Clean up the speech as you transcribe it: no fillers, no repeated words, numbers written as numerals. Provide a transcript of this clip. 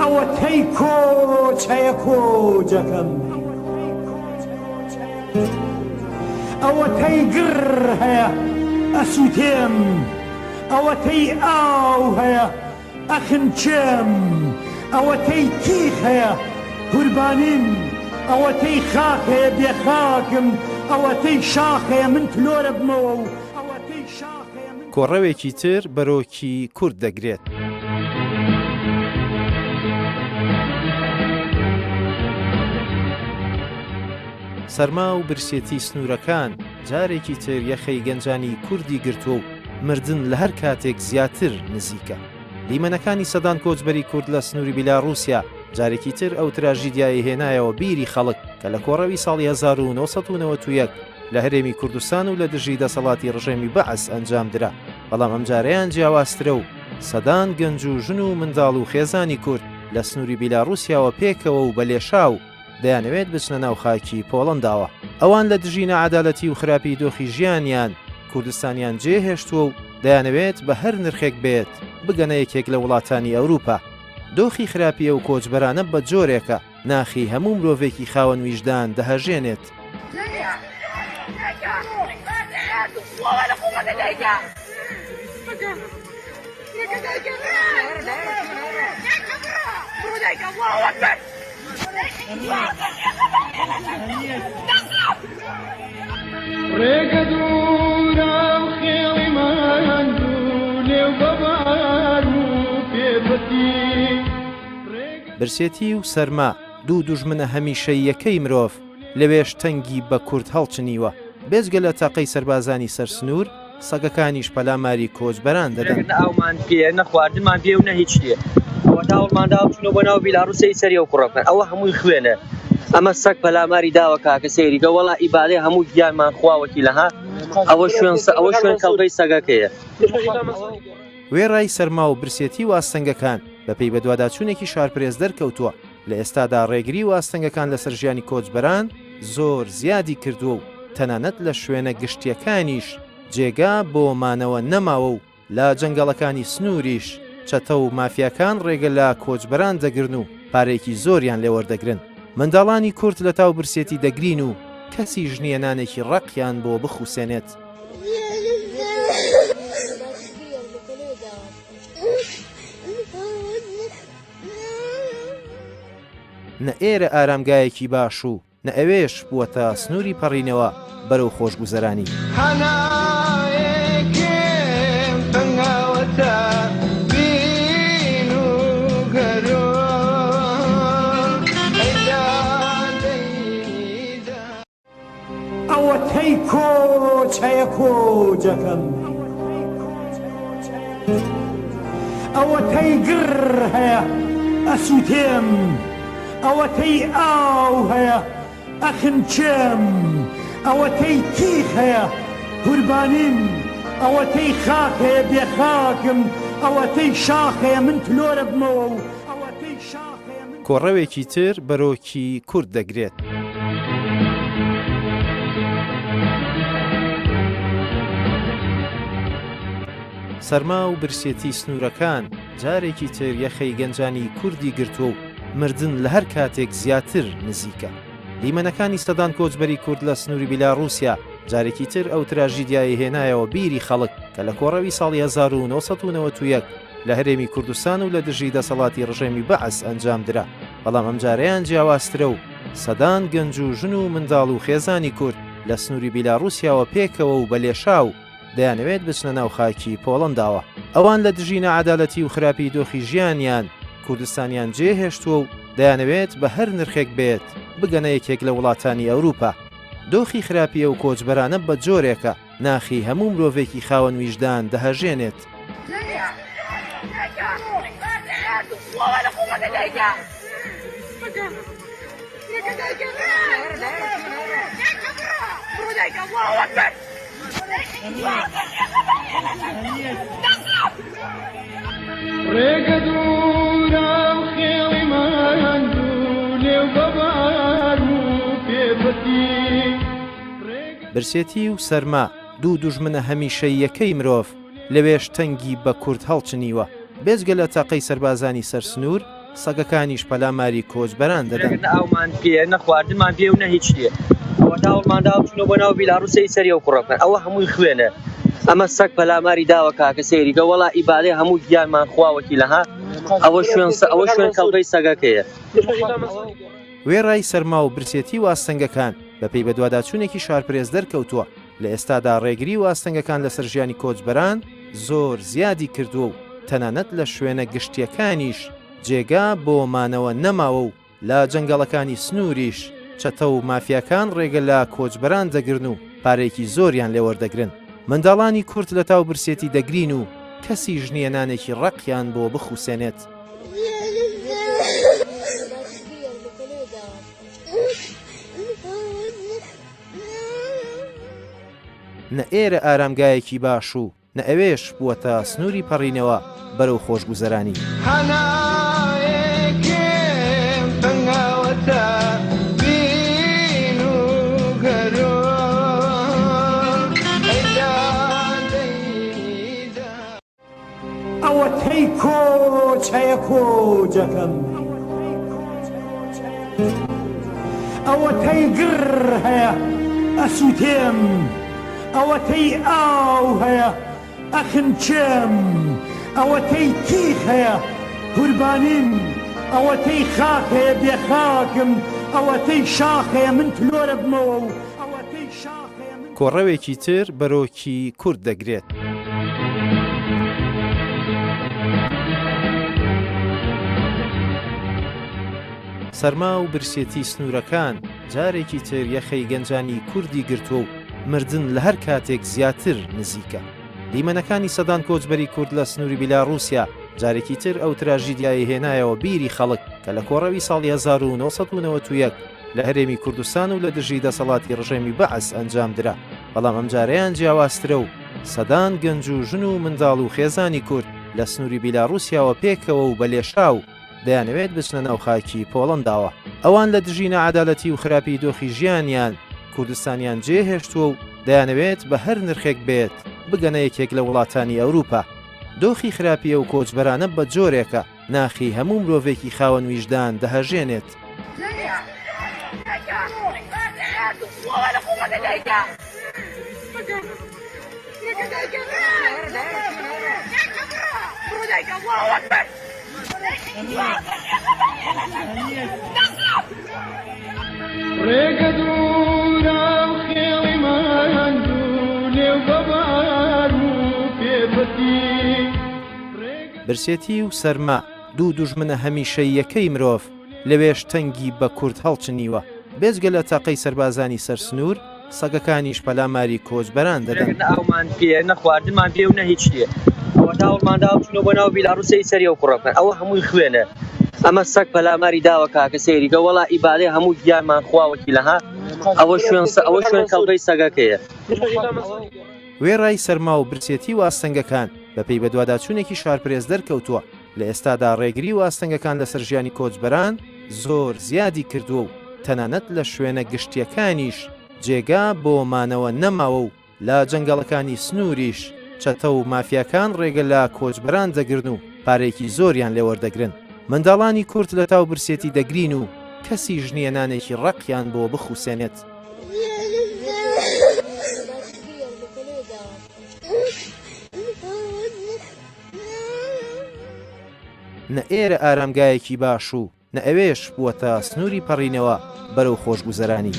ئەوە تەی کۆچەیە کۆجەکەم ئەوە تەی گر هەیە ئەسووتێم ئەوە تەی ئاو هەیە ئەخنچێم ئەوە تەی تیخ هەیە قوربانیم ئەوە تەی خاک هەیە بێخاکم ئەوە تەی شاخ هەیە من تلۆرە بمەوە و ئەوە تەی شاخ هەیە من کۆڕەوێکی تر بەرۆکی کورد دەگرێت. سەرما و برسێتی سنوورەکان جارێکی تر یەخەی گەنجانی کوردی گرتووە و مردن لە هەر کاتێک زیاتر نزیکە. لیمەنەکانی سەدان کۆچبەری کورد لە سنووری بیلاڕووسیا جارێکی تر ئەو تراژیدیای هێنایەوە بیری خەڵک کە لە کۆڕەوی ساڵی 1991 لە هەرێمی کوردستان و لە دژی دەسەڵاتی ڕژێمی بەعەس ئەنجام درا. بەڵام ئەم جارەیان جیاوازترە و سەدان گەنج و ژن و منداڵ و خێزانی کورد لە سنووری بیلاڕووسیاوە پێکەوە و بەلێشاو دەیانەوێت بچنە ناو خاکی پۆڵەنداوە. ئەوان لە دژی نەعەدالەتی و خراپی دۆخی ژیانیان کوردستانیان جێهێشتووە و دەیانەوێت بە هەر نرخێک بێت بگەنە یەکێک لە وڵاتانی ئەوروپا. دۆخی خراپیە و کۆچبەرانە بە جۆرێکە ناخی هەموو مرۆڤێکی خاوەن ویژدان دەهەژێنێت. ڕێگە دوورە و خێڵی ماندوو لێو بەبار و پێبەتی برسێتی و سەرما دوو دوژمنە هەمیشەی یەکەی مرۆڤ لەوێش تەنگی بە کورد هەڵچنیوە. بێزگە لە تاقەی سەربازانی سەرسنوور سەگەکانیش پەلاماری کۆچبەران دەدەن. ئەومان پێ نەخواردنمان پێ و نە هیچ شتێ. ئەوە تاوڵماندا چونەوە بۆ ناو بیلاڕووسی سەری و کوڕەکەن ئەوە هەمووی خوێنە. ئەمە سەگ پەلاماری داوە کاکە سەیریگە وەڵا ئیبادەی هەموو گیانمان خواوەکی لەها ئەوە شوێن کەڵگەی سەگەکەیە. وێڕای سەرما و برسێتی و ئاستەنگەکان بەپێی بە دوواداچوونێکی شارپرێز دەرکەوتووە. لە ئێستادا ڕێگری و ئاستەنگەکان لەسەر ژیانی کۆچبەران زۆر زیادی کردووە و تەنانەت لە شوێنە گشتیەکانیش جێگا بۆ مانەوە نەماوە و لە جەنگەڵەکانی سنووریش چەتە و مافیاکان ڕێگە لە کۆچبەران دەگرن و پارێکی زۆریان لێوەردەگرن. منداڵانی کورد لە تاو برسێتی دەگرین و کەسی ژنیەنانێکی ڕقیان بۆ بخوسێنێت. نە ئێرە ئارامگایەکی باش و نە ئەوێش بووەتە سنووری پەڕینەوە بەرەو خۆشگوزەرانی. ئەوە تەی کۆچەیە کۆجەکەم ئەوە تەی گر هەیە ئەسووتێم ئەوە تەی ئاو هەیە ئەخنچێم ئەوە تەی تیخ هەیە قوربانیم ئەوە تەی خاک هەیە بێخاکم ئەوە تەی شاخ هەیە من تلۆرە بمەوە و ئەوە تەی شاخ هەیە من کۆڕەوێکی تر بەرۆکی کورد دەگرێت. سەرما و برسێتی سنوورەکان جارێکی تر یەخەی گەنجانی کوردی گرتووە و مردن لە هەر کاتێک زیاتر نزیکە. لیمەنەکانی سەدان کۆچبەری کورد لە سنووری بیلاڕووسیا جارێکی تر ئەو تراژیدیای هێنایەوە بیری خەڵک کە لە کۆڕەوی ساڵی 1991 لە هەرێمی کوردستان و لە دژی دەسەڵاتی ڕژێمی بەعەس ئەنجام درا. بەڵام ئەم جارەیان جیاوازترە و سەدان گەنج و ژن و منداڵ و خێزانی کورد لە سنووری بیلاڕووسیاوە پێکەوە و بەلێشاو دەیانەوێت بچنە ناو خاکی پۆڵەنداوە. ئەوان لە دژی نەعەدالەتی و خراپی دۆخی ژیانیان کوردستانیان جێهێشتووە و دەیانەوێت بە هەر نرخێک بێت بگەنە یەکێک لە وڵاتانی ئەوروپا. دۆخی خراپیە و کۆچبەرانە بە جۆرێکە ناخی هەموو مرۆڤێکی خاوەن ویژدان دەهەژێنێت. ڕێگە دوورە و خێڵی ماندوو لێو بەبار و پێبەتی برسێتی و سەرما دوو دوژمنە هەمیشەی یەکەی مرۆڤ لەوێش تەنگی بە کورد هەڵچنیوە. بێزگە لە تاقەی سەربازانی سەرسنوور سەگەکانیش پەلاماری کۆچبەران دەدەن. ئەومان پێ نەخواردنمان پێ و نە هیچ شتێ ئەوە تا هەوڵماندا بچونەوە بۆ ناو بیلاڕووسی سەری ئەو کوڕەکەن ئەوە هەمووی خوێنە ئەمە سەگ پەلاماری داوە کاکە سەیریگە وەڵا ئیبادەی هەموو گیانمان خواوەکی لەها ئەوە شوێن کەڵگەی سەگەکەیە. وێڕای سەرما و برسێتی واستەنگەکان بەپێی بە دوواداچوونێکی شارپرێز دەرکەوتووە لە ئێستادا ڕێگری واستەنگەکان لەسەر ژیانی کۆچبەران زۆر زیادی کردووە و تەنانەت لە شوێنە گشتیەکانیش جێگا بۆ مانەوە نەماوە و لە جەنگەڵەکانی سنووریش چەتە و مافیاکان ڕێگە لە کۆچبەران دەگرن و پارێکی زۆریان لێوەردەگرن. منداڵانی کورد لە تاو برسێتی دەگرین و کەسی ژنیێنانێکی ڕقیان بۆ بخوسێنێت. نە ئێرە ئارامگایەکی باش و نە ئەوێش بووەتە سنووری پەڕینەوە بەرەو خۆشگوزەرانی. ئەوە تەی کۆچەیە کۆجەکەم ئەوە تەی گر هەیە ئەسووتێم ئەوە تەی ئاو هەیە ئەخنچێم ئەوە تەی تیخ هەیە قوربانیم ئەوە تەی خاک هەیە بێخاکم ئەوە تەی شاخ هەیە من تلۆرە بمەوە و ئەوە تەی شاخ هەیە من کۆڕەوێکی تر بەرۆکی کورد دەگرێت. سەرما و برسێتی سنوورەکان جارێکی تر یەخەی گەنجانی کوردی گرتووە و مردن لە هەر کاتێک زیاتر نزیکە. دیمەنەکانی سەدان کۆچبەری کورد لە سنووری بیلاڕووسیا جارێکی تر ئەو تراژیدیای هێنایەوە بیری خەڵک کە لە کۆڕەوی ساڵی 1991 لە هەرێمی کوردستان و لە دژی دەسەڵاتی ڕژێمی بەعەس ئەنجام درا. بەڵام ئەم جارەیان جیاوازترە و سەدان گەنج و ژن و منداڵ و خێزانی کورد لە سنووری بیلاڕووسیاوە پێکەوە و بەلێشاو دەیانەوێت بچنە ناو خاکی پۆڵەنداوە. ئەوان لە دژی نەعەدالەتی و خراپی دۆخی ژیانیان کوردستانیان جێهێشتووە و دەیانەوێت بە هەر نرخێک بێت بگەنە یەکێک لە وڵاتانی ئەوروپا. دۆخی خراپیە و کۆچبەرانە بە جۆرێکە ناخی هەموو مرۆڤێکی خاوەن ویژدان دەهەژێنێت. ڕێگە دوورە خێڵیمان دوو لێو بەبار و پێبەتی برسێتی و سەرما دوو دوژمنە هەمیشەی یەکەی مرۆڤ لەوێش تەنگی بە کورد هەڵچنیوە. بێجگە لە تاقەی سەربازانی سەرسنوور سەگەکانیش پەلاماری کۆچبەران دەدەن. ئەومان پێ نەخواردنمان پێ و نە هیچ شتێ ئەوە تا هەوڵماندا بچونەوە بۆ ناو بیلاڕووسی سەری ئەو کوڕەکەن ئەوە هەمووی خوێنە ئەمە سەگ پەلاماری داوە کاکە سەیریگە وەڵا ئیبادەی هەموو گیانمان خواوەکی لەها ئەوە شوێن کەڵگەی سەگەکەیە. وێڕای سەرما و برسێتی واستەنگەکان بەپێی بە دوواداچوونێکی شارپرێز دەرکەوتووە لە ئێستادا ڕێگری واستەنگەکان لەسەر ژیانی کۆچبەران زۆر زیادی کردووە و تەنانەت لە شوێنە گشتیەکانیش جێگا بۆ مانەوە نەماوە و لە جەنگەڵەکانی سنووریش چەتە و مافیاکان ڕێگە لە کۆچبەران دەگرن و پارێکی زۆریان لێوەردەگرن. منداڵانی کورد لە تاو برسێتی دەگرین و کەسی ژنیێنانێکی ڕقیان بۆ بخوسێنێت. نە ئێرە ئارامگایەکی باش و نە ئەوێش بووەتە سنووری پەڕینەوە بەرەو خۆشگوزەرانی.